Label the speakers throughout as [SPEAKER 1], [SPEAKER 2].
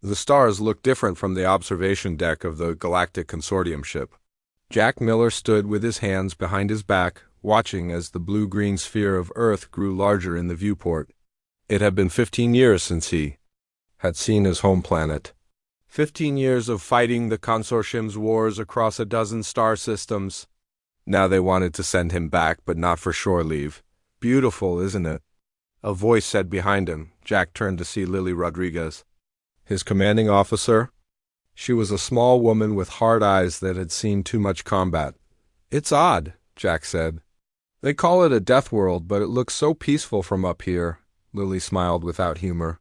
[SPEAKER 1] The stars looked different from the observation deck of the Galactic Consortium ship. Jack Miller stood with his hands behind his back, watching as the blue-green sphere of Earth grew larger in the viewport. It had been 15 years since he had seen his home planet. 15 years of fighting the consortium's wars across a dozen star systems. Now they wanted to send him back, but not for shore leave. Beautiful, isn't it? A voice said behind him. Jack turned to see Lily Rodriguez, his commanding officer. She was a small woman with hard eyes that had seen too much combat. "It's odd," Jack said. "They call it a death world, but it looks so peaceful from up here." Lily smiled without humor.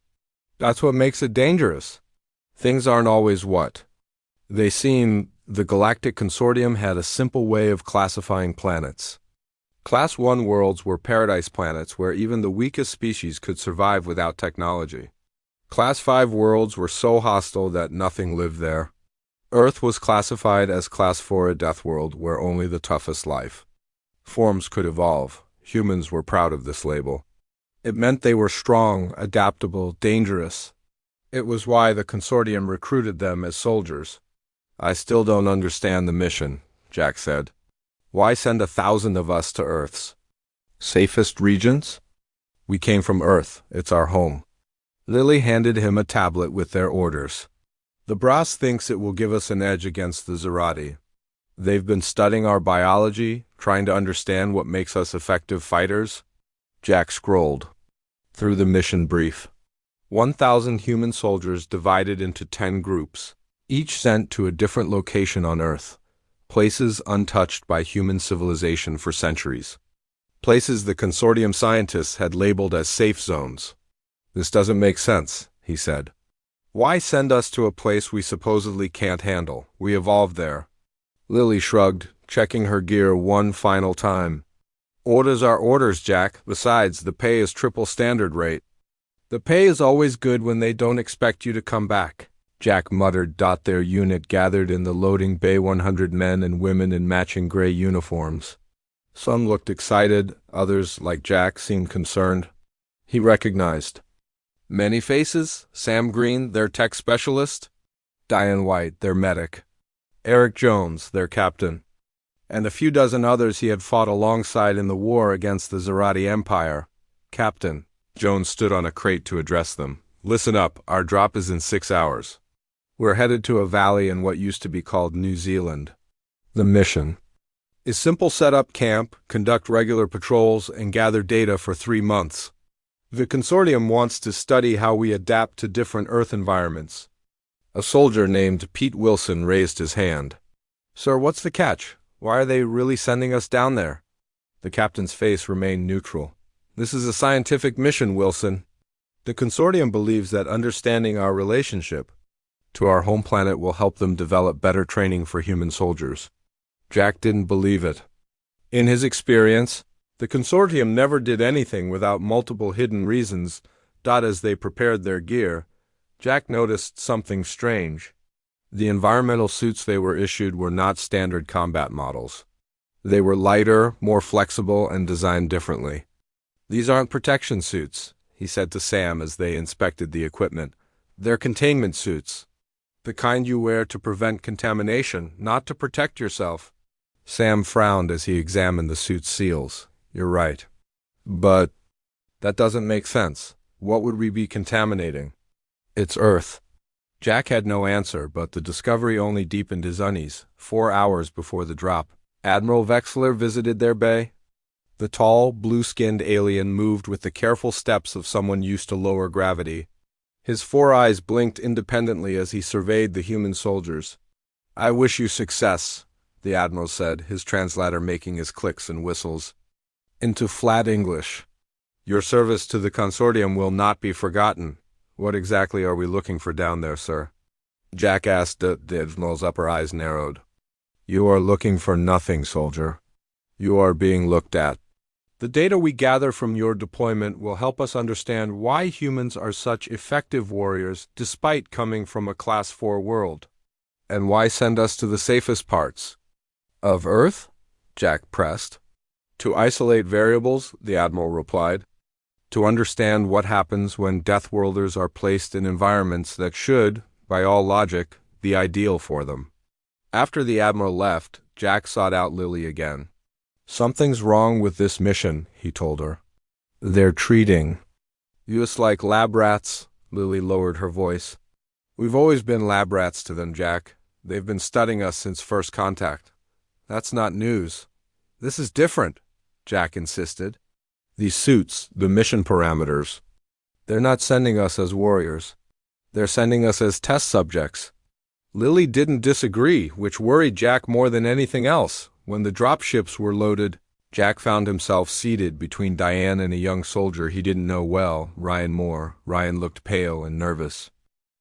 [SPEAKER 1] "That's what makes it dangerous. Things aren't always what they seem." The Galactic Consortium had a simple way of classifying planets. Class 1 worlds were paradise planets where even the weakest species could survive without technology. Class 5 worlds were so hostile that nothing lived there. Earth was classified as Class 4, a death world where only the toughest life forms could evolve. Humans were proud of this label. It meant they were strong, adaptable, dangerous. It was why the Consortium recruited them as soldiers. "I still don't understand the mission," Jack said. "Why send 1,000 of us to Earth's safest regions? We came from Earth. It's our home." Lily handed him a tablet with their orders. "The Brass thinks it will give us an edge against the Zerati. They've been studying our biology, trying to understand what makes us effective fighters." Jack scrolled through the mission brief. 1,000 human soldiers divided into 10 groups, each sent to a different location on Earth. Places untouched by human civilization for centuries. Places the Consortium scientists had labeled as safe zones. "This doesn't make sense," he said. "Why send us to a place we supposedly can't handle? We evolved there." Lily shrugged, checking her gear one final time. "Orders are orders, Jack. Besides, the pay is triple standard rate." "The pay is always good when they don't expect you to come back," Jack muttered. Their unit gathered in the loading bay, 100 men and women in matching gray uniforms. Some looked excited, others, like Jack, seemed concerned. He recognized many faces: Sam Green, their tech specialist; Diane White, their medic; Eric Jones, their captain; and a few dozen others he had fought alongside in the war against the Zerati Empire. "Captain," Jones stood on a crate to address them. "Listen up, our drop is in 6 hours. We're headed to a valley in what used to be called New Zealand. The mission is simple: set up camp, conduct regular patrols, and gather data for 3 months. The Consortium wants to study how we adapt to different Earth environments." A soldier named Pete Wilson raised his hand. "Sir, what's the catch? Why are they really sending us down there?" The captain's face remained neutral. "This is a scientific mission, Wilson. The Consortium believes that understanding our relationship to our home planet will help them develop better training for human soldiers." Jack didn't believe it. In his experience, the Consortium never did anything without multiple hidden reasons. As they prepared their gear, Jack noticed something strange. The environmental suits they were issued were not standard combat models. They were lighter, more flexible, and designed differently. "These aren't protection suits," he said to Sam as they inspected the equipment. "They're containment suits. The kind you wear to prevent contamination, not to protect yourself." Sam frowned as he examined the suit's seals. "You're right. But that doesn't make sense. What would we be contaminating?" "It's Earth." Jack had no answer, but the discovery only deepened his unease. 4 hours before the drop, Admiral Vexler visited their bay. The tall, blue-skinned alien moved with the careful steps of someone used to lower gravity. His 4 eyes blinked independently as he surveyed the human soldiers. "I wish you success," the Admiral said, his translator making his clicks and whistles into flat English. "Your service to the Consortium will not be forgotten." "What exactly are we looking for down there, sir?" Jack asked. The Admiral's upper eyes narrowed. "You are looking for nothing, soldier. You are being looked at. The data we gather from your deployment will help us understand why humans are such effective warriors despite coming from a Class 4 world. And why send us to the safest parts of Earth?" Jack pressed. "To isolate variables," the Admiral replied. "To understand what happens when Deathworlders are placed in environments that should, By all logic, the ideal for them. After the Admiral left, Jack sought out Lily again. "Something's wrong with this mission," he told her. "They're treating us like lab rats." Lily lowered her voice. "We've always been lab rats to them, Jack. They've been studying us since first contact. That's not news." "This is different," Jack insisted. "These suits, the mission parameters. They're not sending us as warriors. They're sending us as test subjects." Lily didn't disagree, which worried Jack more than anything else. When the dropships were loaded, Jack found himself seated between Diane and a young soldier he didn't know well, Ryan Moore. Ryan looked pale and nervous.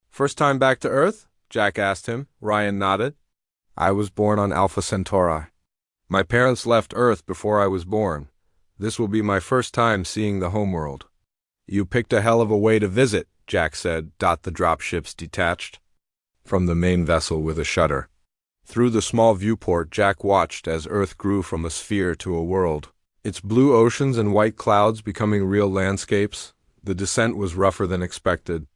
[SPEAKER 1] "First time back to Earth?" Jack asked him. Ryan nodded. "I was born on Alpha Centauri. My parents left Earth before I was born. This will be my first time seeing the homeworld." "You picked a hell of a way to visit," Jack said. The dropships detached from the main vessel with a shudder. Through the small viewport, Jack watched as Earth grew from a sphere to a world, its blue oceans and white clouds becoming real landscapes. The descent was rougher than expected.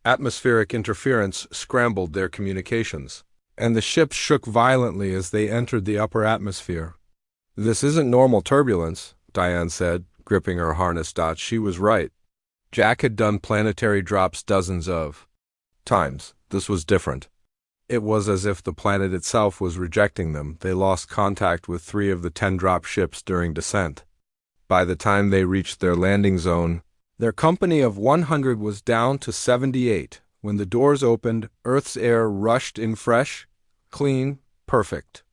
[SPEAKER 1] Atmospheric interference scrambled their communications, and the ships shook violently as they entered the upper atmosphere. "This isn't normal turbulence," Diane said, gripping her harness. She was right. Jack had done planetary drops dozens of times. This was different. It was as if the planet itself was rejecting them. They lost contact with 3 of the 10 drop ships during descent. By the time they reached their landing zone, their company of 100 was down to 78. When the doors opened, Earth's air rushed in fresh, clean, perfect.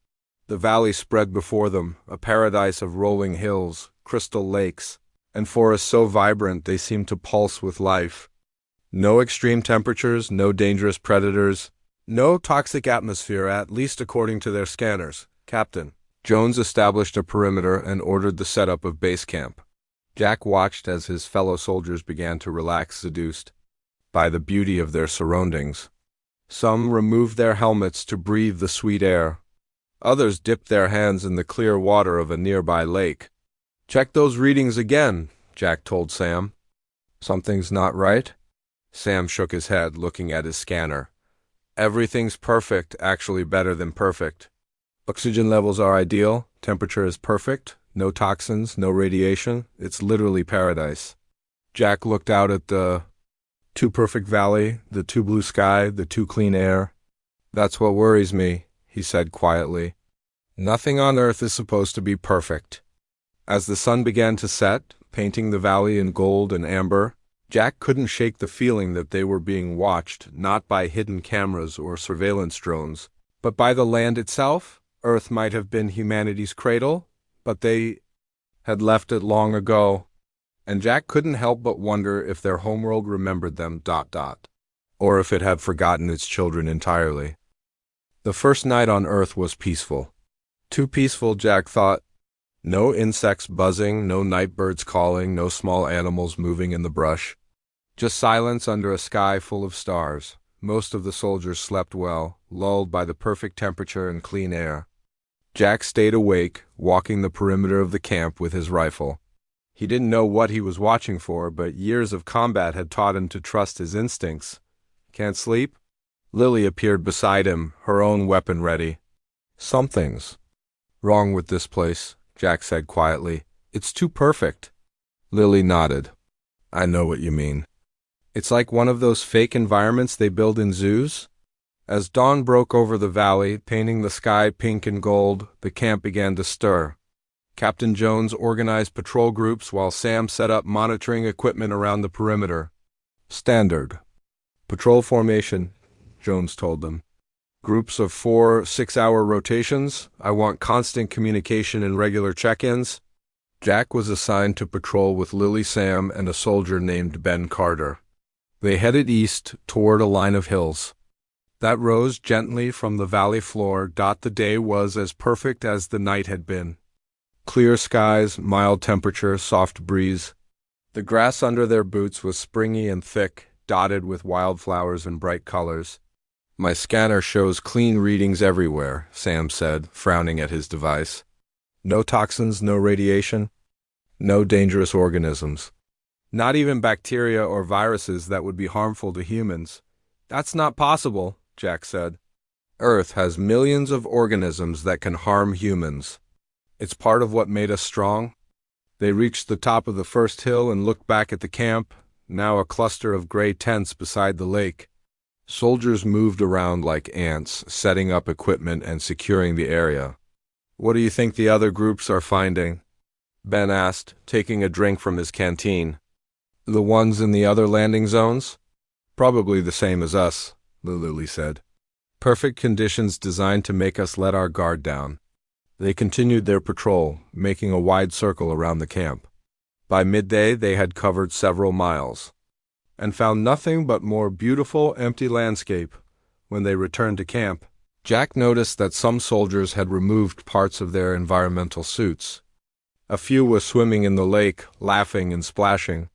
[SPEAKER 1] The valley spread before them, a paradise of rolling hills, crystal lakes, and forests so vibrant they seemed to pulse with life. No extreme temperatures, no dangerous predators, no toxic atmosphere, at least according to their scanners. Captain Jones established a perimeter and ordered the setup of base camp. Jack watched as his fellow soldiers began to relax, seduced by the beauty of their surroundings. Some removed their helmets to breathe the sweet air. Others dipped their hands in the clear water of a nearby lake. "Check those readings again," Jack told Sam. "Something's not right?" Sam shook his head, looking at his scanner. "Everything's perfect, actually better than perfect. Oxygen levels are ideal, temperature is perfect, no toxins, no radiation. It's literally paradise." Jack looked out at the too perfect valley, the too blue sky, the too clean air. "That's what worries me," he said quietly. "Nothing on Earth is supposed to be perfect." As the sun began to set, painting the valley in gold and amber, Jack couldn't shake the feeling that they were being watched, not by hidden cameras or surveillance drones, but by the land itself. Earth might have been humanity's cradle, but they had left it long ago, and Jack couldn't help but wonder if their homeworld remembered them, or if it had forgotten its children entirely. The first night on Earth was peaceful. Too peaceful, Jack thought. No insects buzzing, no night birds calling, no small animals moving in the brush. Just silence under a sky full of stars. Most of the soldiers slept well, lulled by the perfect temperature and clean air. Jack stayed awake, walking the perimeter of the camp with his rifle. He didn't know what he was watching for, but years of combat had taught him to trust his instincts. "Can't sleep?" Lily appeared beside him, her own weapon ready. "Something's wrong with this place," Jack said quietly. "It's too perfect." Lily nodded. "I know what you mean. It's like one of those fake environments they build in zoos." As dawn broke over the valley, painting the sky pink and gold, the camp began to stir. Captain Jones organized patrol groups while Sam set up monitoring equipment around the perimeter. "Standard patrol formation," Jones told them. "Groups of 4 6-hour rotations. I want constant communication and regular check-ins." Jack was assigned to patrol with Lily, Sam, and a soldier named Ben Carter. They headed east toward a line of hills that rose gently from the valley floor. The day was as perfect as the night had been. Clear skies, mild temperature, soft breeze. The grass under their boots was springy and thick, dotted with wildflowers and bright colors. "My scanner shows clean readings everywhere," Sam said, frowning at his device. "No toxins, no radiation, no dangerous organisms. Not even bacteria or viruses that would be harmful to humans." That's not possible, Jack said. Earth has millions of organisms that can harm humans. It's part of what made us strong. They reached the top of the first hill and looked back at the camp, now a cluster of gray tents beside the lake. Soldiers moved around like ants, setting up equipment and securing the area. What do you think the other groups are finding? Ben asked, taking a drink from his canteen. The ones in the other landing zones? Probably the same as us, Lily said. Perfect conditions designed to make us let our guard down. They continued their patrol, making a wide circle around the camp. By midday, they had covered several miles, and found nothing but more beautiful, empty landscape. When they returned to camp, Jack noticed that some soldiers had removed parts of their environmental suits. A few were swimming in the lake, laughing and splashing.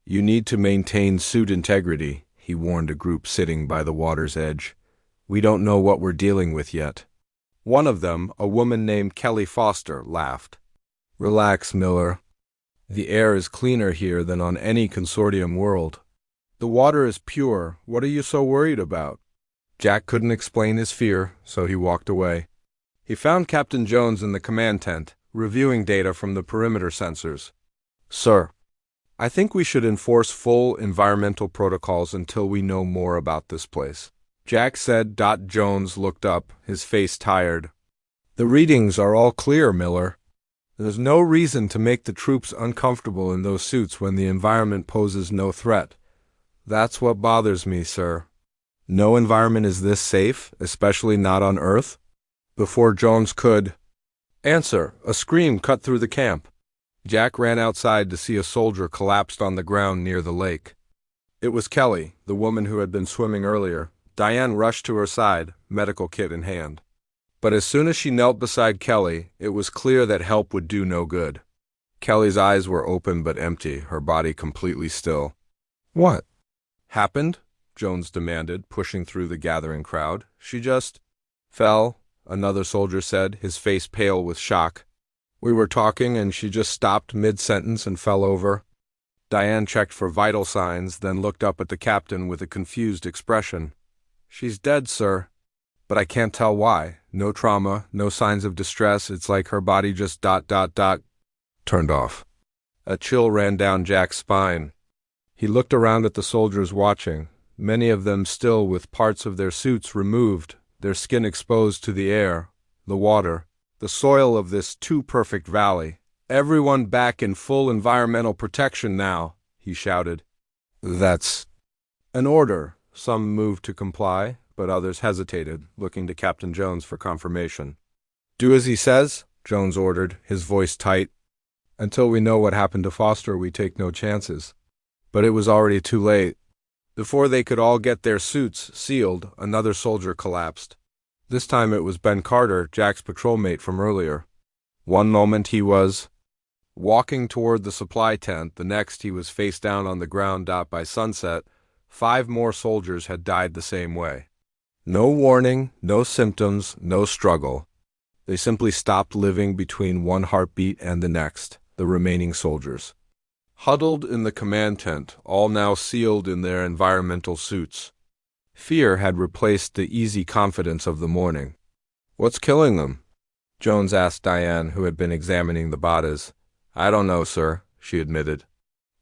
[SPEAKER 1] You need to maintain suit integrity, he warned a group sitting by the water's edge. We don't know what we're dealing with yet. One of them, a woman named Kelly Foster, laughed. Relax, Miller. The air is cleaner here than on any consortium world. The water is pure. What are you so worried about? Jack couldn't explain his fear, so he walked away. He found Captain Jones in the command tent, reviewing data from the perimeter sensors. Sir, I think we should enforce full environmental protocols until we know more about this place, Jack said. Jones looked up, his face tired. The readings are all clear, Miller. There's no reason to make the troops uncomfortable in those suits when the environment poses no threat. That's what bothers me, sir. No environment is this safe, especially not on Earth. Before Jones could answer, a scream cut through the camp. Jack ran outside to see a soldier collapsed on the ground near the lake. It was Kelly, the woman who had been swimming earlier. Diane rushed to her side, medical kit in hand. But as soon as she knelt beside Kelly, it was clear that help would do no good. Kelly's eyes were open but empty, her body completely still. What happened? Jones demanded, pushing through the gathering crowd. She just fell, another soldier said, his face pale with shock. We were talking and she just stopped mid-sentence and fell over. Diane checked for vital signs, then looked up at the captain with a confused expression. She's dead, sir. But I can't tell why. No trauma, no signs of distress. It's like her body just turned off. A chill ran down Jack's spine. He looked around at the soldiers watching, many of them still with parts of their suits removed, their skin exposed to the air, the water, the soil of this too-perfect valley. Everyone back in full environmental protection now, he shouted. That's an order. Some moved to comply, but others hesitated, looking to Captain Jones for confirmation. Do as he says, Jones ordered, his voice tight. Until we know what happened to Foster, we take no chances. But it was already too late. Before they could all get their suits sealed, another soldier collapsed. This time it was Ben Carter, Jack's patrol mate from earlier. One moment he was walking toward the supply tent, the next he was face down on the ground. By sunset, 5 more soldiers had died the same way. No warning, no symptoms, no struggle. They simply stopped living between one heartbeat and the next, the remaining soldiers. Huddled in the command tent, all now sealed in their environmental suits. Fear had replaced the easy confidence of the morning. What's killing them? Jones asked Diane, who had been examining the bodies. I don't know, sir, she admitted.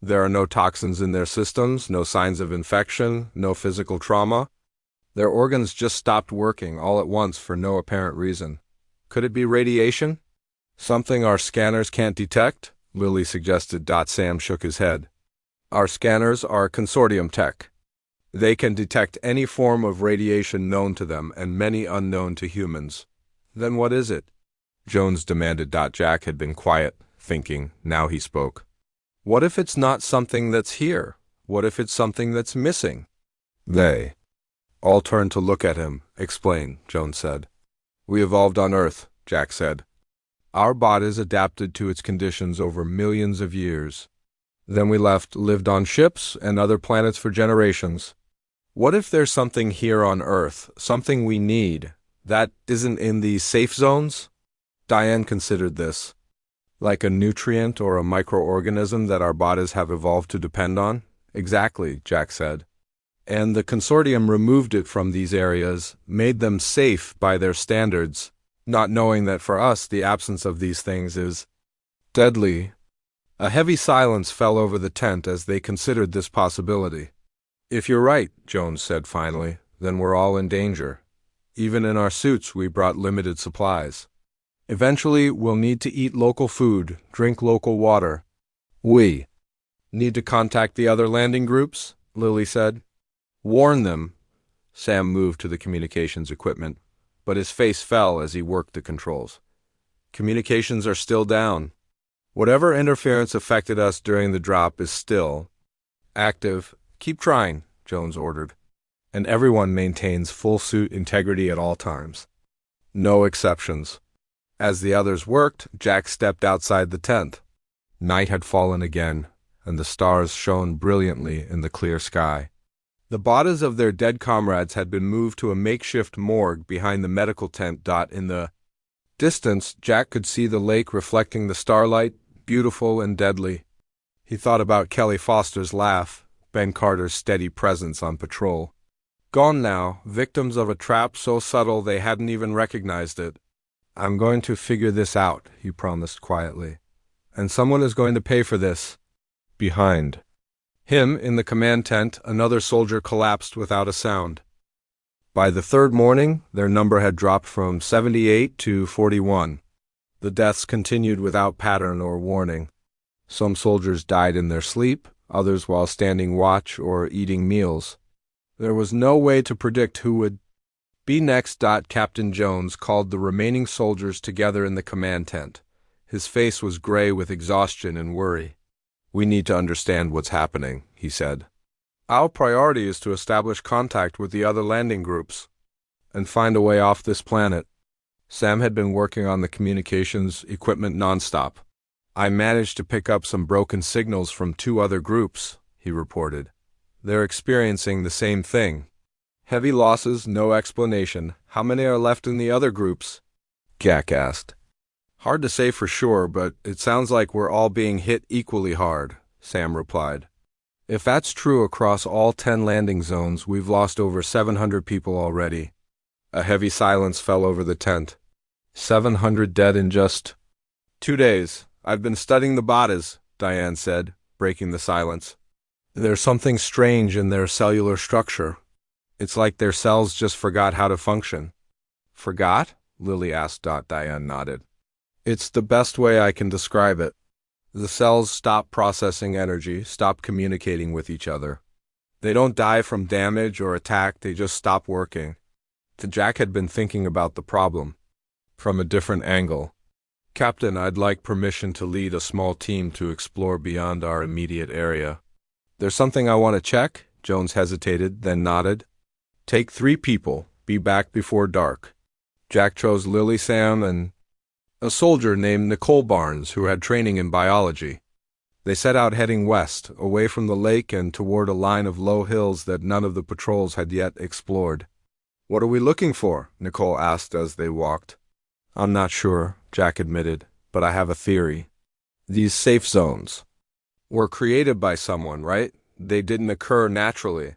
[SPEAKER 1] There are no toxins in their systems, no signs of infection, no physical trauma. Their organs just stopped working all at once for no apparent reason. Could it be radiation? Something our scanners can't detect? Lily suggested. Sam shook his head. Our scanners are consortium tech. They can detect any form of radiation known to them and many unknown to humans. Then what is it? Jones demanded. Jack had been quiet, thinking. Now he spoke. What if it's not something that's here? What if it's something that's missing? They all turned to look at him. Explain, Jones said. We evolved on Earth, Jack said. Our bodies adapted to its conditions over millions of years. Then we lived on ships and other planets for generations. What if there's something here on Earth, something we need, that isn't in these safe zones? Diane considered this. Like a nutrient or a microorganism that our bodies have evolved to depend on? Exactly, Jack said. And the consortium removed it from these areas, made them safe by their standards, not knowing that for us the absence of these things is deadly. A heavy silence fell over the tent as they considered this possibility. "If you're right," Jones said finally, "then we're all in danger. Even in our suits we brought limited supplies. Eventually we'll need to eat local food, drink local water." "We need to contact the other landing groups," Lily said. "Warn them." Sam moved to the communications equipment, but his face fell as he worked the controls. "Communications are still down. Whatever interference affected us during the drop is still active. Keep trying," Jones ordered. "And everyone maintains full suit integrity at all times. No exceptions." As the others worked, Jack stepped outside the tent. Night had fallen again, and the stars shone brilliantly in the clear sky. The bodies of their dead comrades had been moved to a makeshift morgue behind the medical tent. In the distance, Jack could see the lake reflecting the starlight, beautiful and deadly. He thought about Kelly Foster's laugh, Ben Carter's steady presence on patrol. Gone now, victims of a trap so subtle they hadn't even recognized it. "I'm going to figure this out," he promised quietly. "And someone is going to pay for this." Behind him, in the command tent, another soldier collapsed without a sound. By the third morning, their number had dropped from 78 to 41. The deaths continued without pattern or warning. Some soldiers died in their sleep, others while standing watch or eating meals. There was no way to predict who would be next. Captain Jones called the remaining soldiers together in the command tent. His face was gray with exhaustion and worry. "We need to understand what's happening," he said. "Our priority is to establish contact with the other landing groups and find a way off this planet." Sam had been working on the communications equipment nonstop. "I managed to pick up some broken signals from 2 other groups," he reported. "They're experiencing the same thing. Heavy losses, no explanation. How many are left in the other groups?" Jack asked. "Hard to say for sure, but it sounds like we're all being hit equally hard," Sam replied. "If that's true across all 10 landing zones, we've lost over 700 people already." A heavy silence fell over the tent. 700 dead in just 2 days. "I've been studying the bodies," Diane said, breaking the silence. "There's something strange in their cellular structure. It's like their cells just forgot how to function." "Forgot?" Lily asked. Diane nodded. "It's the best way I can describe it. The cells stop processing energy, stop communicating with each other. They don't die from damage or attack, they just stop working." Jack had been thinking about the problem from a different angle. "Captain, I'd like permission to lead a small team to explore beyond our immediate area." "There's something I want to check," Jones hesitated, then nodded. "Take 3 people. Be back before dark." Jack chose Lily, Sam, and a soldier named Nicole Barnes, who had training in biology. They set out heading west, away from the lake and toward a line of low hills that none of the patrols had yet explored. "What are we looking for?" Nicole asked as they walked. "I'm not sure," Jack admitted, "but I have a theory. These safe zones were created by someone, right? They didn't occur naturally."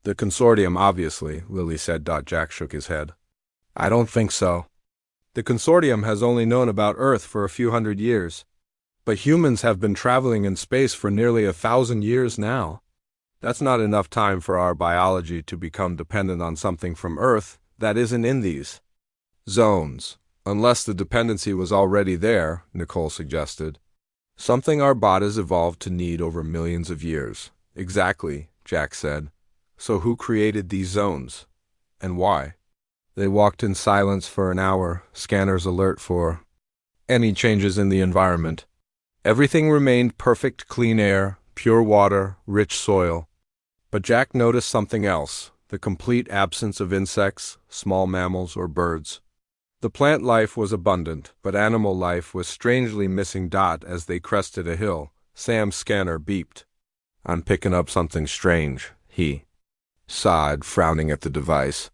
[SPEAKER 1] "The consortium, obviously," Lily said. Jack shook his head. "I don't think so. The consortium has only known about Earth for a few hundred years. But humans have been traveling in space for nearly 1,000 years now. That's not enough time for our biology to become dependent on something from Earth that isn't in these zones. Unless the dependency was already there," Nicole suggested. "Something our bodies evolved to need over millions of years." "Exactly," Jack said. "So who created these zones? And why?" They walked in silence for an hour, scanners alert for any changes in the environment. Everything remained perfect, clean air, pure water, rich soil. But Jack noticed something else, the complete absence of insects, small mammals, or birds. The plant life was abundant, but animal life was strangely missing. As they crested a hill, Sam's scanner beeped. "I'm picking up something strange," he sighed, frowning at the device.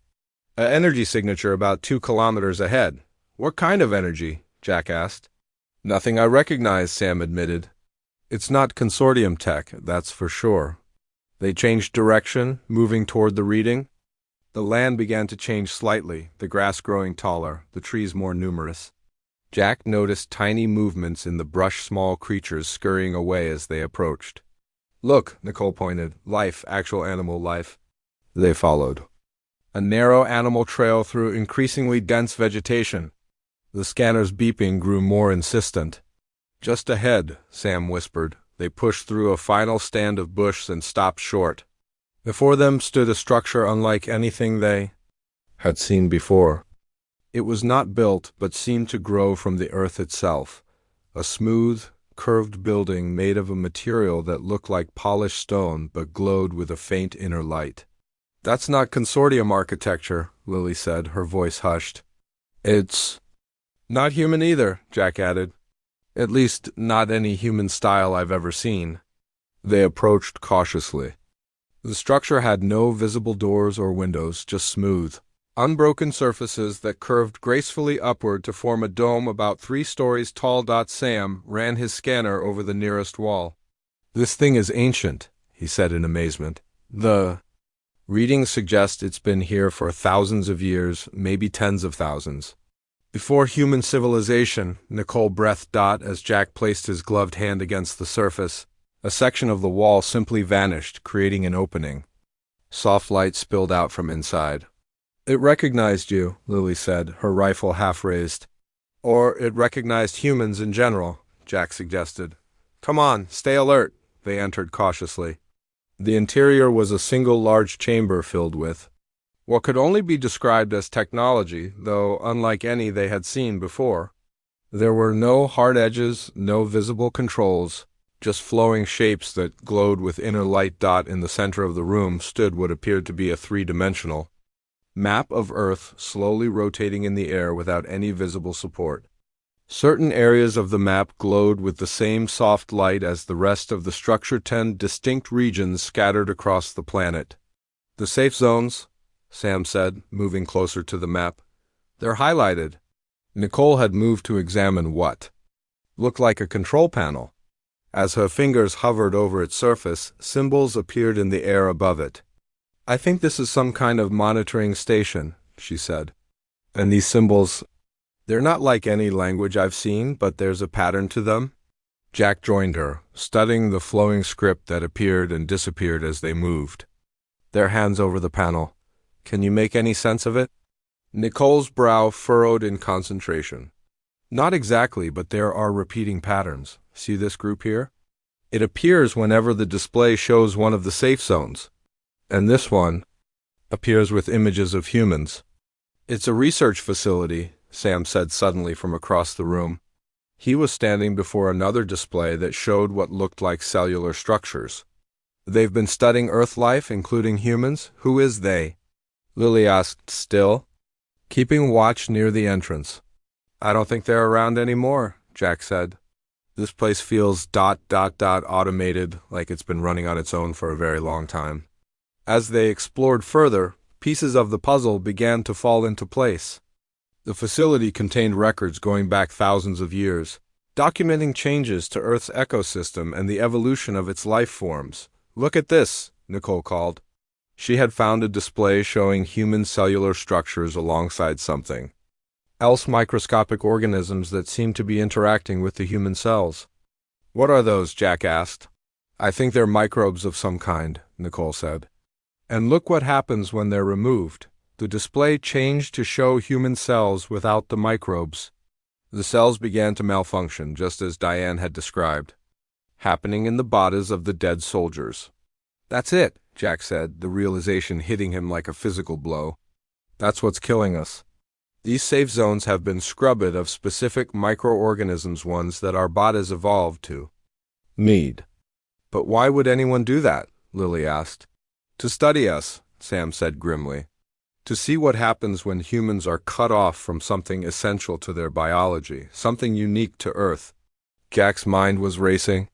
[SPEAKER 1] "An energy signature about 2 kilometers ahead." "What kind of energy?" Jack asked. "Nothing I recognize," Sam admitted. "It's not consortium tech, that's for sure. They changed direction, moving toward the reading. The land began to change slightly, the grass growing taller, the trees more numerous. Jack noticed tiny movements in the brush, small creatures scurrying away as they approached. "Look," Nicole pointed. "Life, actual animal life." They followed. A narrow animal trail through increasingly dense vegetation. The scanner's beeping grew more insistent. "Just ahead," Sam whispered. They pushed through a final stand of bush and stopped short. Before them stood a structure unlike anything they had seen before. It was not built, but seemed to grow from the earth itself. A smooth, curved building made of a material that looked like polished stone but glowed with a faint inner light. "That's not consortium architecture," Lily said, her voice hushed. "It's not human either," Jack added. "At least, not any human style I've ever seen." They approached cautiously. The structure had no visible doors or windows, just smooth, unbroken surfaces that curved gracefully upward to form a dome about 3 stories tall. Sam ran his scanner over the nearest wall. "This thing is ancient," he said in amazement. "The readings suggest it's been here for thousands of years, maybe tens of thousands. Before human civilization," Nicole breathed as Jack placed his gloved hand against the surface. A section of the wall simply vanished, creating an opening. Soft light spilled out from inside. "It recognized you," Lily said, her rifle half raised. "Or it recognized humans in general," Jack suggested. "Come on, stay alert." They entered cautiously. The interior was a single large chamber filled with what could only be described as technology, though unlike any they had seen before. There were no hard edges, no visible controls, just flowing shapes that glowed with inner light. In the center of the room stood what appeared to be a 3-dimensional map of Earth, slowly rotating in the air without any visible support. Certain areas of the map glowed with the same soft light as the rest of the structure, 10 distinct regions scattered across the planet. "The safe zones," Sam said, moving closer to the map. "They're highlighted." Nicole had moved to examine what looked like a control panel. As her fingers hovered over its surface, symbols appeared in the air above it. "I think this is some kind of monitoring station," she said. "And these symbols, they're not like any language I've seen, but there's a pattern to them." Jack joined her, studying the flowing script that appeared and disappeared as they moved. Their hands over the panel. "Can you make any sense of it?" Nicole's brow furrowed in concentration. "Not exactly, but there are repeating patterns. See this group here? It appears whenever the display shows one of the safe zones. And this one appears with images of humans." "It's a research facility," Sam said suddenly from across the room. He was standing before another display that showed what looked like cellular structures. "They've been studying Earth life, including humans? Who is they?" Lily asked, still keeping watch near the entrance. "I don't think they're around anymore," Jack said. "This place feels automated, like it's been running on its own for a very long time." As they explored further, pieces of the puzzle began to fall into place. The facility contained records going back thousands of years, documenting changes to Earth's ecosystem and the evolution of its life forms. "Look at this," Nicole called. She had found a display showing human cellular structures alongside something else, microscopic organisms that seemed to be interacting with the human cells. "What are those?" Jack asked. "I think they're microbes of some kind," Nicole said. "And look what happens when they're removed." The display changed to show human cells without the microbes. The cells began to malfunction, just as Diane had described, happening in the bodies of the dead soldiers. "That's it," Jack said, the realization hitting him like a physical blow. "That's what's killing us. These safe zones have been scrubbed of specific microorganisms, ones that our bodies evolved to need." "But why would anyone do that?" Lily asked. "To study us," Sam said grimly. "To see what happens when humans are cut off from something essential to their biology, something unique to Earth." Jack's mind was racing.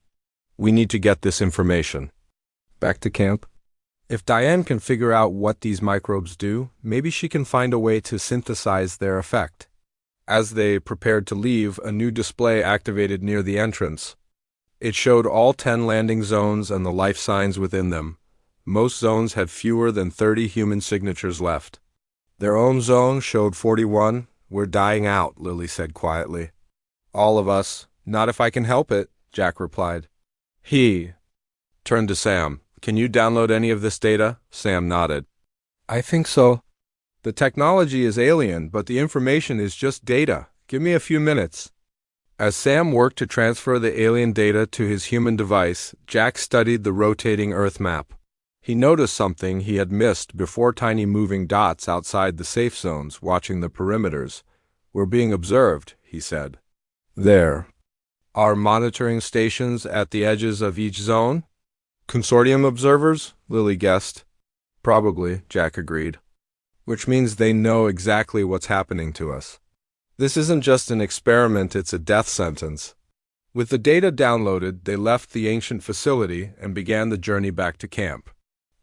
[SPEAKER 1] "We need to get this information back to camp. If Diane can figure out what these microbes do, maybe she can find a way to synthesize their effect." As they prepared to leave, a new display activated near the entrance. It showed all 10 landing zones and the life signs within them. Most zones had fewer than 30 human signatures left. Their own zone showed 41. We're dying out, Lily said quietly. All of us. Not if I can help it, Jack replied. He turned to Sam. Can you download any of this data? Sam nodded. I think so. The technology is alien, but the information is just data. Give me a few minutes. As Sam worked to transfer the alien data to his human device, Jack studied the rotating Earth map. He noticed something he had missed before. Tiny moving dots outside the safe zones, watching the perimeters. We're being observed, he said. There are monitoring stations at the edges of each zone? Consortium observers? Lily guessed. Probably, Jack agreed. Which means they know exactly what's happening to us. This isn't just an experiment, it's a death sentence. With the data downloaded, they left the ancient facility and began the journey back to camp.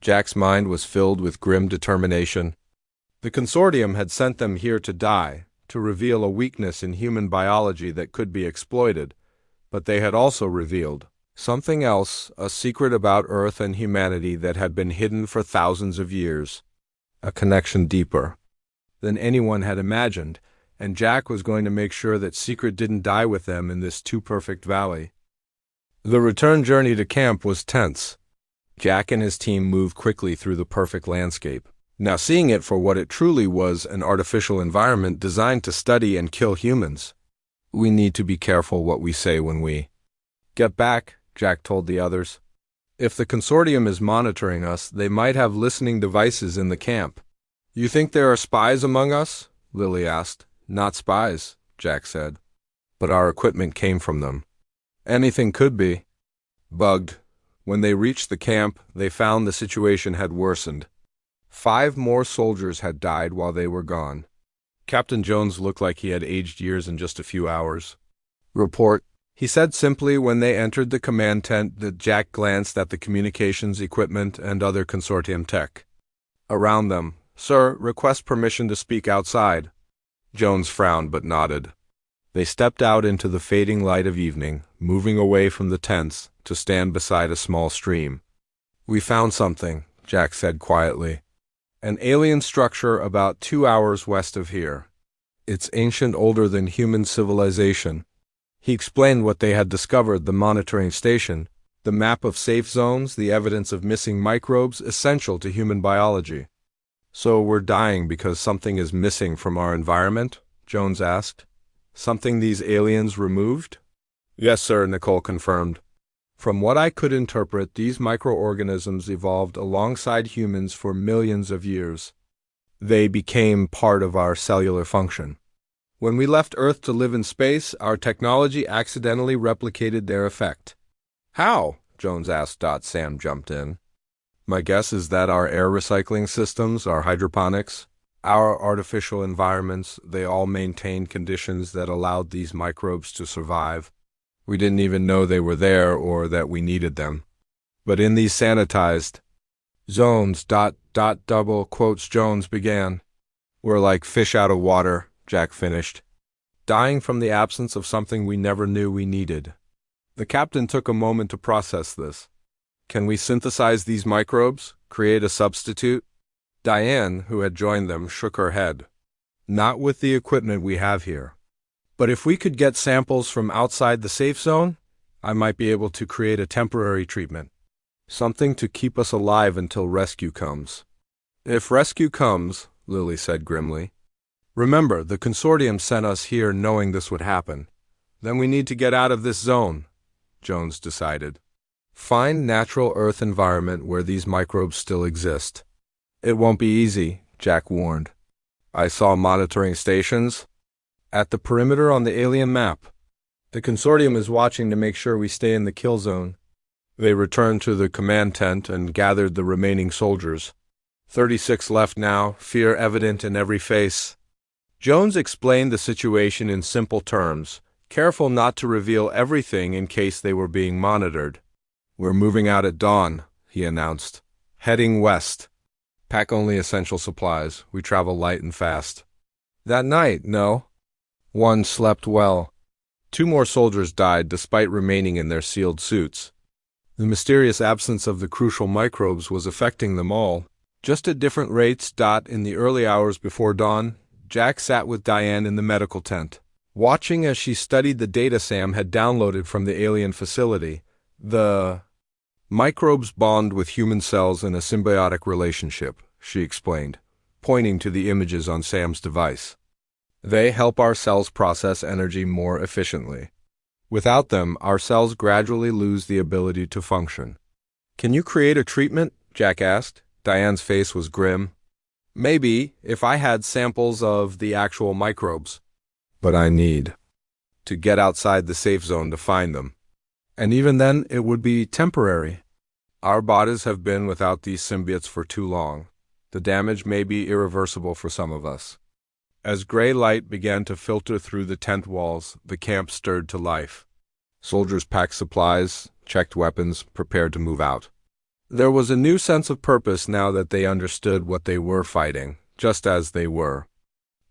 [SPEAKER 1] Jack's mind was filled with grim determination. The Consortium had sent them here to die, to reveal a weakness in human biology that could be exploited, but they had also revealed something else, a secret about Earth and humanity that had been hidden for thousands of years. A connection deeper than anyone had imagined, and Jack was going to make sure that secret didn't die with them in this too-perfect valley. The return journey to camp was tense. Jack and his team moved quickly through the perfect landscape, now seeing it for what it truly was, an artificial environment designed to study and kill humans. We need to be careful what we say when we get back, Jack told the others. If the Consortium is monitoring us, they might have listening devices in the camp. You think there are spies among us? Lily asked. Not spies, Jack said. But our equipment came from them. Anything could be. Bugged. When they reached the camp, they found the situation had worsened. 5 more soldiers had died while they were gone. Captain Jones looked like he had aged years in just a few hours. Report, he said simply when they entered the command tent. That Jack glanced at the communications equipment and other Consortium tech around them. Sir, request permission to speak outside. Jones frowned but nodded. They stepped out into the fading light of evening, moving away from the tents to stand beside a small stream. We found something, Jack said quietly. An alien structure about 2 hours west of here. It's ancient, older than human civilization. He explained what they had discovered: the monitoring station, the map of safe zones, the evidence of missing microbes essential to human biology. So we're dying because something is missing from our environment? Jones asked. Something these aliens removed? Yes, sir, Nicole confirmed. From what I could interpret, these microorganisms evolved alongside humans for millions of years. They became part of our cellular function. When we left Earth to live in space, our technology accidentally replicated their effect. How? Jones asked. Sam jumped in. My guess is that our air recycling systems, our hydroponics, our artificial environments, they all maintained conditions that allowed these microbes to survive. We didn't even know they were there or that we needed them. But in these sanitized zones, double quotes, Jones began. We're like fish out of water, Jack finished, dying from the absence of something we never knew we needed. The captain took a moment to process this. Can we synthesize these microbes? Create a substitute? Diane, who had joined them, shook her head. Not with the equipment we have here. But if we could get samples from outside the safe zone, I might be able to create a temporary treatment. Something to keep us alive until rescue comes. If rescue comes, Lily said grimly. Remember, the Consortium sent us here knowing this would happen. Then we need to get out of this zone, Jones decided. Find natural Earth environment where these microbes still exist. It won't be easy, Jack warned. I saw monitoring stations at the perimeter on the alien map. The Consortium is watching to make sure we stay in the kill zone. They returned to the command tent and gathered the remaining soldiers. 36 left now, fear evident in every face. Jones explained the situation in simple terms, careful not to reveal everything in case they were being monitored. We're moving out at dawn, he announced. Heading west. Pack only essential supplies. We travel light and fast. That night, no. One slept well. 2 more soldiers died despite remaining in their sealed suits. The mysterious absence of the crucial microbes was affecting them all, just at different rates. In the early hours before dawn, Jack sat with Diane in the medical tent, watching as she studied the data Sam had downloaded from the alien facility. The microbes bond with human cells in a symbiotic relationship, she explained, pointing to the images on Sam's device. They help our cells process energy more efficiently. Without them, our cells gradually lose the ability to function. Can you create a treatment? Jack asked. Diane's face was grim. Maybe, if I had samples of the actual microbes. But I need to get outside the safe zone to find them. And even then, it would be temporary. Our bodies have been without these symbiotes for too long. The damage may be irreversible for some of us. As gray light began to filter through the tent walls, the camp stirred to life. Soldiers packed supplies, checked weapons, prepared to move out. There was a new sense of purpose now that they understood what they were fighting, just as they were.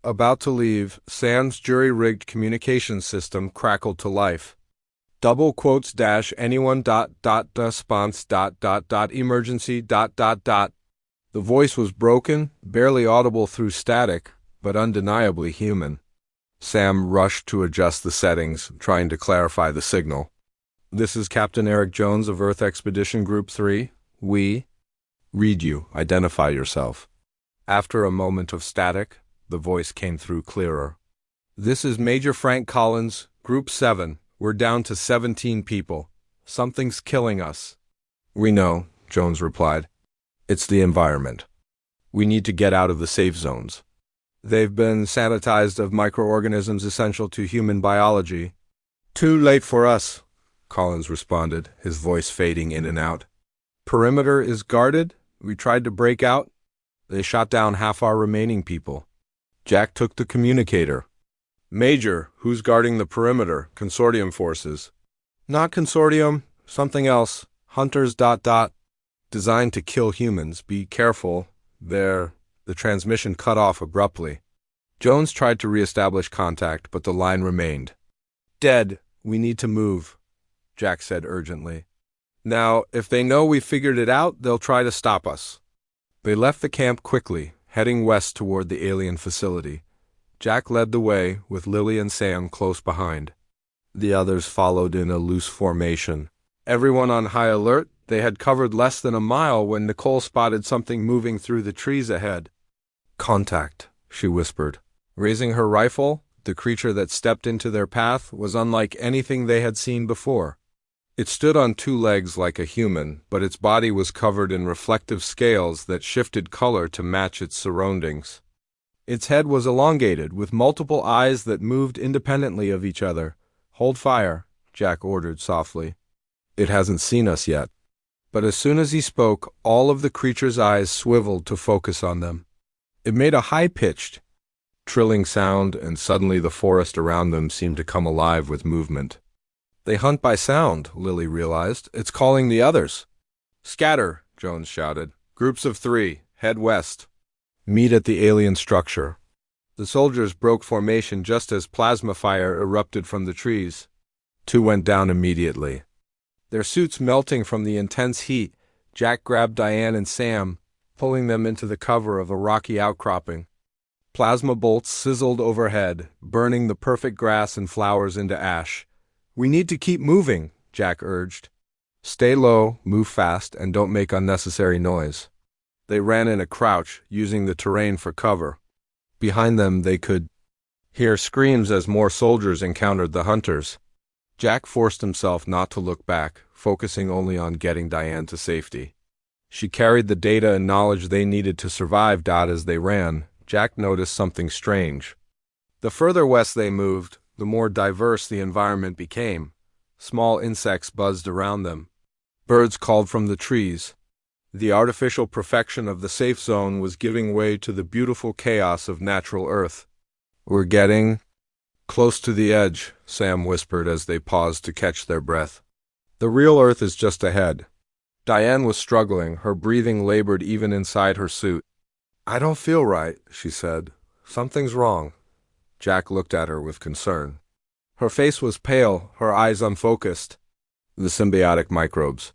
[SPEAKER 1] About to leave, Sam's jury-rigged communication system crackled to life. Double quotes dash anyone response emergency . The voice was broken, barely audible through static, but undeniably human. Sam rushed to adjust the settings, trying to clarify the signal. This is Captain Eric Jones of Earth Expedition Group 3. We read you. Identify yourself. After a moment of static, the voice came through clearer. This is Major Frank Collins, Group 7. We're down to 17 people. Something's killing us. We know, Jones replied. It's the environment. We need to get out of the safe zones. They've been sanitized of microorganisms essential to human biology. Too late for us, Collins responded, his voice fading in and out. Perimeter is guarded. We tried to break out. They shot down half our remaining people. Jack took the communicator. Major, who's guarding the perimeter? Consortium forces. Not consortium, something else. Hunters ... Designed to kill humans. Be careful. The transmission cut off abruptly. Jones tried to reestablish contact, but the line remained. Dead. We need to move, Jack said urgently. Now, if they know we figured it out, they'll try to stop us. They left the camp quickly, heading west toward the alien facility. Jack led the way, with Lily and Sam close behind. The others followed in a loose formation. Everyone on high alert. They had covered less than a mile when Nicole spotted something moving through the trees ahead. Contact, she whispered. Raising her rifle, the creature that stepped into their path was unlike anything they had seen before. It stood on two legs like a human, but its body was covered in reflective scales that shifted color to match its surroundings. Its head was elongated, with multiple eyes that moved independently of each other. Hold fire, Jack ordered softly. It hasn't seen us yet. But as soon as he spoke, all of the creature's eyes swiveled to focus on them. It made a high-pitched, trilling sound, and suddenly the forest around them seemed to come alive with movement. They hunt by sound, Lily realized. It's calling the others. Scatter, Jones shouted. Groups of 3, head west. Meet at the alien structure. The soldiers broke formation just as plasma fire erupted from the trees. 2 went down immediately. Their suits melting from the intense heat, Jack grabbed Diane and Sam, pulling them into the cover of a rocky outcropping. Plasma bolts sizzled overhead, burning the perfect grass and flowers into ash. We need to keep moving, Jack urged. Stay low, move fast, and don't make unnecessary noise. They ran in a crouch, using the terrain for cover. Behind them they could hear screams as more soldiers encountered the hunters. Jack forced himself not to look back, focusing only on getting Diane to safety. She carried the data and knowledge they needed to survive. As they ran, Jack noticed something strange. The further west they moved, the more diverse the environment became. Small insects buzzed around them. Birds called from the trees. The artificial perfection of the safe zone was giving way to the beautiful chaos of natural Earth. We're getting close to the edge, Sam whispered as they paused to catch their breath. The real Earth is just ahead. Diane was struggling, her breathing labored even inside her suit. I don't feel right, she said. Something's wrong. Jack looked at her with concern. Her face was pale, her eyes unfocused. The symbiotic microbes.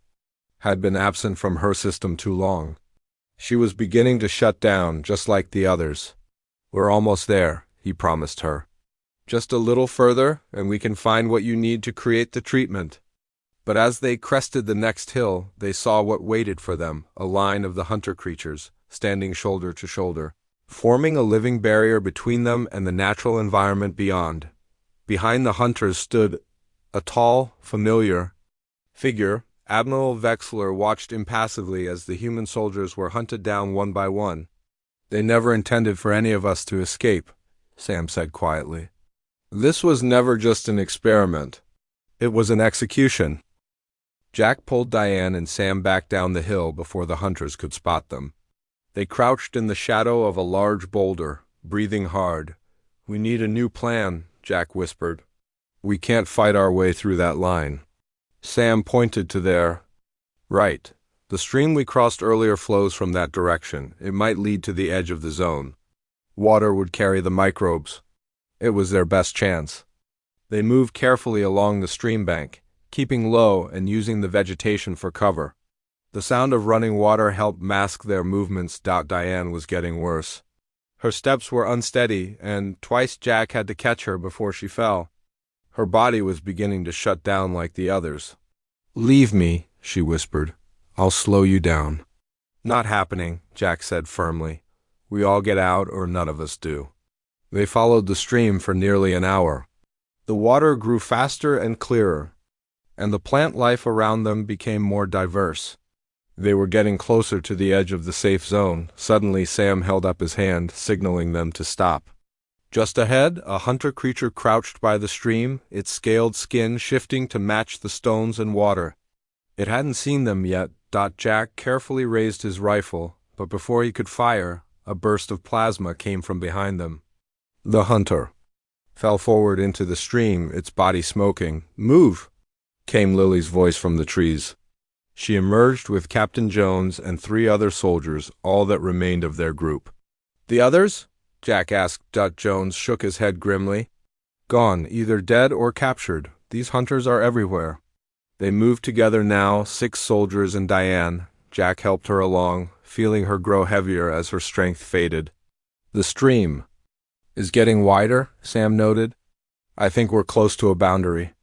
[SPEAKER 1] had been absent from her system too long. She was beginning to shut down, just like the others. "We're almost there," he promised her. "Just a little further, and we can find what you need to create the treatment." But as they crested the next hill, they saw what waited for them, a line of the hunter creatures, standing shoulder to shoulder, forming a living barrier between them and the natural environment beyond. Behind the hunters stood a tall, familiar figure. Admiral Vexler watched impassively as the human soldiers were hunted down one by one. "They never intended for any of us to escape," Sam said quietly. "This was never just an experiment. It was an execution." Jack pulled Diane and Sam back down the hill before the hunters could spot them. They crouched in the shadow of a large boulder, breathing hard. "We need a new plan," Jack whispered. "We can't fight our way through that line." Sam pointed to their right. "The stream we crossed earlier flows from that direction. It might lead to the edge of the zone. Water would carry the microbes." It was their best chance. They moved carefully along the stream bank, keeping low and using the vegetation for cover. The sound of running water helped mask their movements. Diane was getting worse. Her steps were unsteady, and twice Jack had to catch her before she fell. Her body was beginning to shut down like the others. "Leave me," she whispered. "I'll slow you down." "Not happening," Jack said firmly. "We all get out or none of us do." They followed the stream for nearly an hour. The water grew faster and clearer, and the plant life around them became more diverse. They were getting closer to the edge of the safe zone. Suddenly Sam held up his hand, signaling them to stop. Just ahead, a hunter creature crouched by the stream, its scaled skin shifting to match the stones and water. It hadn't seen them yet. Jack carefully raised his rifle, but before he could fire, a burst of plasma came from behind them. The hunter fell forward into the stream, its body smoking. "Move!" came Lily's voice from the trees. She emerged with Captain Jones and 3 other soldiers, all that remained of their group. "The others?" Jack asked. Jones shook his head grimly. "Gone, either dead or captured. These hunters are everywhere." They moved together now, 6 soldiers and Diane. Jack helped her along, feeling her grow heavier as her strength faded. "The stream is getting wider," Sam noted. "I think we're close to a boundary."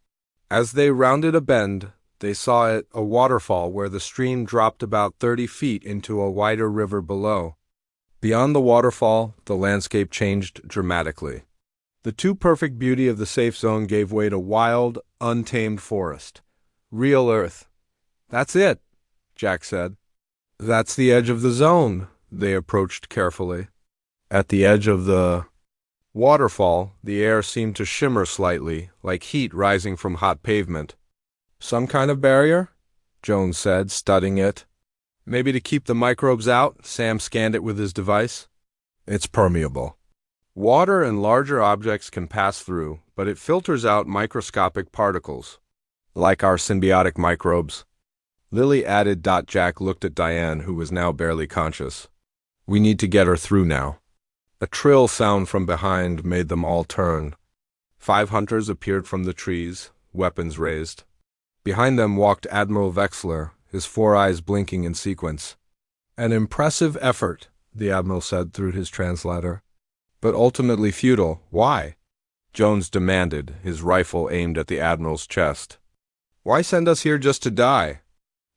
[SPEAKER 1] As they rounded a bend, they saw it, a waterfall where the stream dropped about 30 feet into a wider river below. Beyond the waterfall, the landscape changed dramatically. The too-perfect beauty of the safe zone gave way to wild, untamed forest. Real Earth. "That's it," Jack said. "That's the edge of the zone." They approached carefully. At the edge of the waterfall, the air seemed to shimmer slightly, like heat rising from hot pavement. "Some kind of barrier?" Jones said, studying it. "Maybe to keep the microbes out?" Sam scanned it with his device. "It's permeable. Water and larger objects can pass through, but it filters out microscopic particles, like our symbiotic microbes." Lily added. Jack looked at Diane, who was now barely conscious. "We need to get her through now." A trill sound from behind made them all turn. 5 hunters appeared from the trees, weapons raised. Behind them walked Admiral Vexler, his 4 eyes blinking in sequence. "An impressive effort," the Admiral said through his translator. "But ultimately futile. Why?" Jones demanded, his rifle aimed at the Admiral's chest. "Why send us here just to die?"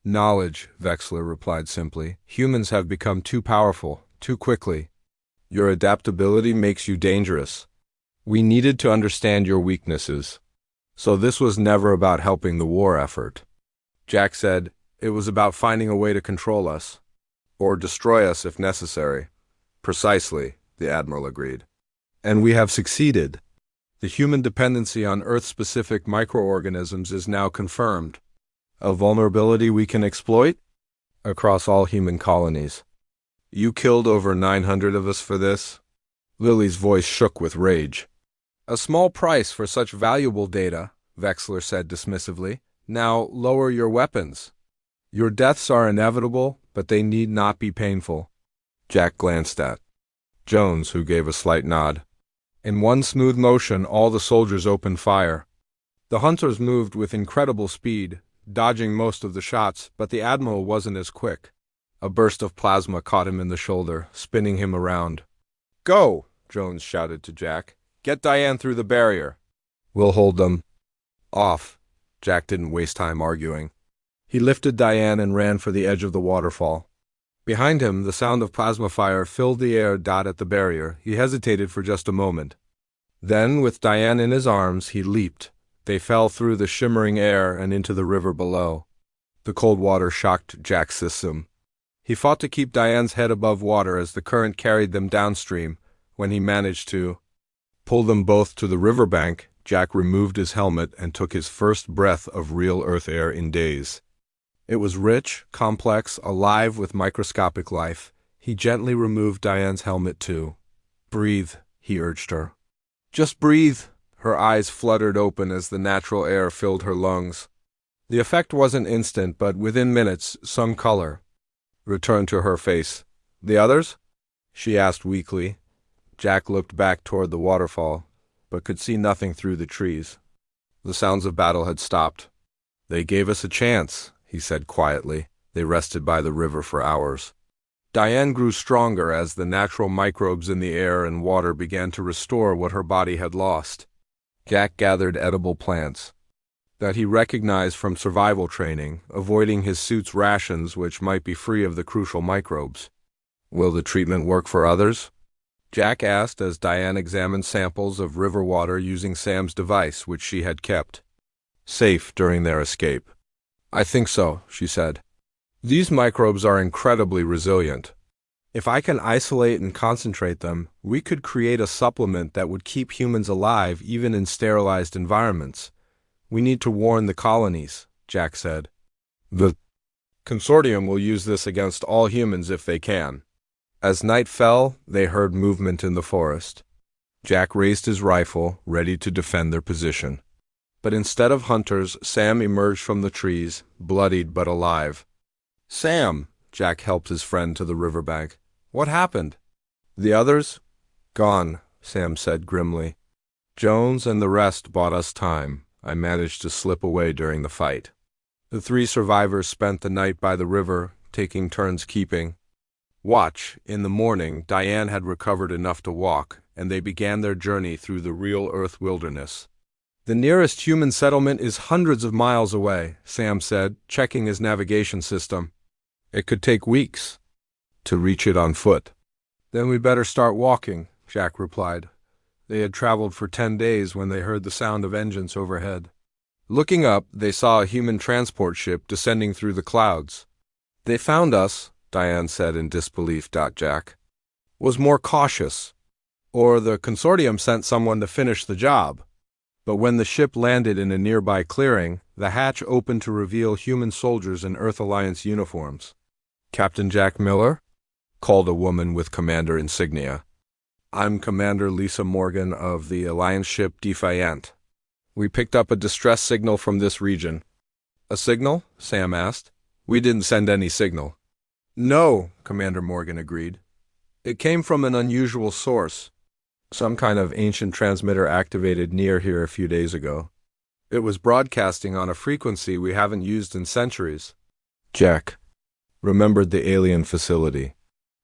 [SPEAKER 1] "Knowledge," Vexler replied simply. "Humans have become too powerful, too quickly. Your adaptability makes you dangerous. We needed to understand your weaknesses. So this was never about helping the war effort." Jack said, "It was about finding a way to control us. Or destroy us if necessary." "Precisely," the Admiral agreed. "And we have succeeded. The human dependency on Earth-specific microorganisms is now confirmed. A vulnerability we can exploit across all human colonies. You killed over 900 of us for this?" Lily's voice shook with rage. "A small price for such valuable data," Vexler said dismissively. "Now lower your weapons. Your deaths are inevitable, but they need not be painful." Jack glanced at Jones, who gave a slight nod. In one smooth motion, all the soldiers opened fire. The hunters moved with incredible speed, dodging most of the shots, but the Admiral wasn't as quick. A burst of plasma caught him in the shoulder, spinning him around. "Go!" Jones shouted to Jack. "Get Diane through the barrier." "We'll hold them off." Jack didn't waste time arguing. He lifted Diane and ran for the edge of the waterfall. Behind him, the sound of plasma fire filled the air. At the barrier, he hesitated for just a moment. Then, with Diane in his arms, he leaped. They fell through the shimmering air and into the river below. The cold water shocked Jack's system. He fought to keep Diane's head above water as the current carried them downstream. When he managed to pull them both to the riverbank, Jack removed his helmet and took his first breath of real Earth air in days. It was rich, complex, alive with microscopic life. He gently removed Diane's helmet too. "Breathe," he urged her. "Just breathe." Her eyes fluttered open as the natural air filled her lungs. The effect wasn't instant, but within minutes, some color returned to her face. "The others?" she asked weakly. Jack looked back toward the waterfall, but could see nothing through the trees. The sounds of battle had stopped. "They gave us a chance," he said quietly. "They rested by the river for hours." Diane grew stronger as the natural microbes in the air and water began to restore what her body had lost. Jack gathered edible plants that he recognized from survival training, avoiding his suit's rations which might be free of the crucial microbes. "Will the treatment work for others?" Jack asked as Diane examined samples of river water using Sam's device, which she had kept safe during their escape. "I think so," she said. "These microbes are incredibly resilient. If I can isolate and concentrate them, we could create a supplement that would keep humans alive even in sterilized environments. We need to warn the colonies," Jack said. "The consortium will use this against all humans if they can." As night fell, they heard movement in the forest. Jack raised his rifle, ready to defend their position. But instead of hunters, Sam emerged from the trees, bloodied but alive. "Sam!" Jack helped his friend to the riverbank. "What happened?" "The others?" "Gone," Sam said grimly. "Jones and the rest bought us time. I managed to slip away during the fight." The 3 survivors spent the night by the river, taking turns keeping watch. In the morning, Diane had recovered enough to walk, and they began their journey through the real Earth wilderness. "The nearest human settlement is hundreds of miles away," Sam said, checking his navigation system. "It could take weeks to reach it on foot." "Then we better start walking," Jack replied. They had traveled for 10 days when they heard the sound of engines overhead. Looking up, they saw a human transport ship descending through the clouds. "They found us," Diane said in disbelief. Jack was more cautious. "Or the consortium sent someone to finish the job." But when the ship landed in a nearby clearing, the hatch opened to reveal human soldiers in Earth Alliance uniforms. "Captain Jack Miller?" called a woman with commander insignia. "I'm Commander Lisa Morgan of the Alliance ship Defiant. We picked up a distress signal from this region." "A signal?" Sam asked. "We didn't send any signal." "No," Commander Morgan agreed. "It came from an unusual source. Some kind of ancient transmitter activated near here a few days ago. It was broadcasting on a frequency we haven't used in centuries." Jack remembered the alien facility.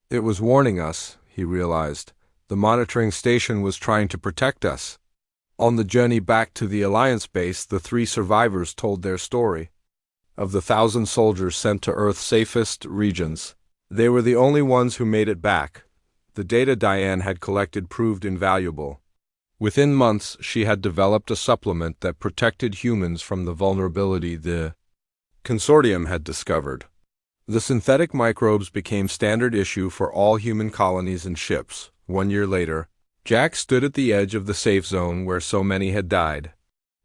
[SPEAKER 1] It was warning us, he realized. The monitoring station was trying to protect us. On the journey back to the Alliance base, the 3 survivors told their story. Of the 1,000 soldiers sent to Earth's safest regions, they were the only ones who made it back. The data Diane had collected proved invaluable. Within months, she had developed a supplement that protected humans from the vulnerability the consortium had discovered. The synthetic microbes became standard issue for all human colonies and ships. 1 year later, Jack stood at the edge of the safe zone where so many had died.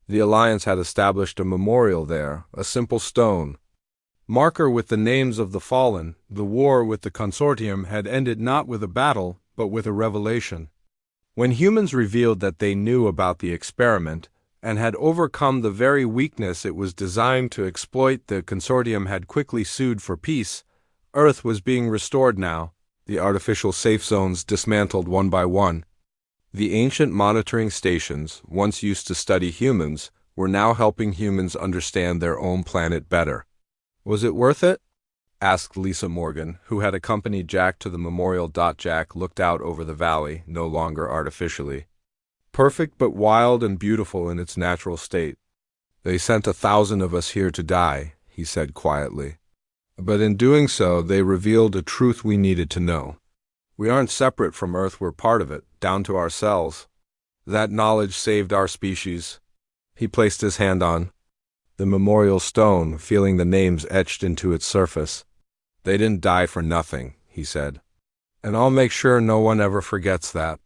[SPEAKER 1] The Alliance had established a memorial there, a simple stone marker with the names of the fallen. The war with the consortium had ended not with a battle, but with a revelation. When humans revealed that they knew about the experiment and had overcome the very weakness it was designed to exploit, the consortium had quickly sued for peace. Earth was being restored now, the artificial safe zones dismantled one by one. The ancient monitoring stations, once used to study humans, We're now helping humans understand their own planet better. Was it worth it? Asked Lisa Morgan, who had accompanied Jack to the memorial. Jack looked out over the valley, no longer artificially. Perfect but wild and beautiful in its natural state. They sent 1,000 of us here to die, he said quietly. But in doing so, they revealed a truth we needed to know. We aren't separate from Earth, we're part of it, down to ourselves. That knowledge saved our species. He placed his hand on the memorial stone, feeling the names etched into its surface. They didn't die for nothing, he said. And I'll make sure no one ever forgets that.